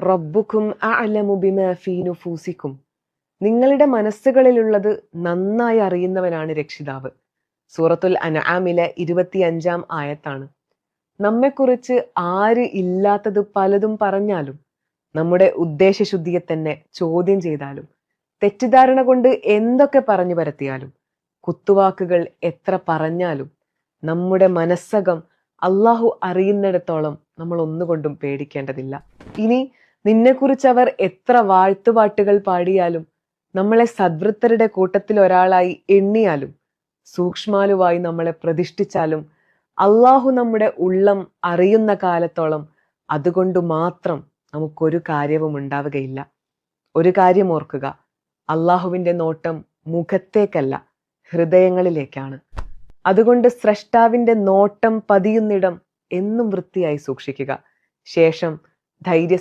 റബ്ബുക്കും അഅലമു ബിമാ ഫീ നുഫൂസിക്കും. നിങ്ങളുടെ മനസ്സുകളിലുള്ളത് നന്നായി അറിയുന്നവനാണ് രക്ഷിതാവ്. സൂറത്തുൽ അൻആമിലെ 25-ാം ആയത്താണ്. നമ്മെക്കുറിച്ച് ആര് ഇല്ലാത്തത് പലതും പറഞ്ഞാലും, നമ്മുടെ ഉദ്ദേശശുദ്ധിയെ തന്നെ ചോദ്യം ചെയ്താലും, തെറ്റിദ്ധാരണ കൊണ്ട് എന്തൊക്കെ പറഞ്ഞു പരത്തിയാലും, കുത്തുവാക്കുകൾ എത്ര പറഞ്ഞാലും, നമ്മുടെ മനസ്സകം അള്ളാഹു അറിയുന്നിടത്തോളം നമ്മൾ ഒന്നുകൊണ്ടും പേടിക്കേണ്ടതില്ല. ഇനി നിന്നെക്കുറിച്ച് അവർ എത്ര വാഴ്ത്തുപാട്ടുകൾ പാടിയാലും, നമ്മളെ സദ്വൃത്തരുടെ കൂട്ടത്തിൽ ഒരാളായി എണ്ണിയാലും, സൂക്ഷ്മാലുവായി നമ്മളെ പ്രതിഷ്ഠിച്ചാലും, അള്ളാഹു നമ്മുടെ ഉള്ളം അറിയുന്ന കാലത്തോളം അതുകൊണ്ട് മാത്രം നമുക്കൊരു കാര്യവും ഉണ്ടാവുകയില്ല. ഒരു കാര്യം ഓർക്കുക, അള്ളാഹുവിൻ്റെ നോട്ടം മുഖത്തേക്കല്ല, ഹൃദയങ്ങളിലേക്കാണ്. അതുകൊണ്ട് സ്രഷ്ടാവിൻ്റെ നോട്ടം പതിയുന്നിടം എന്നും വൃത്തിയായി സൂക്ഷിക്കുക. ശേഷം ധൈര്യ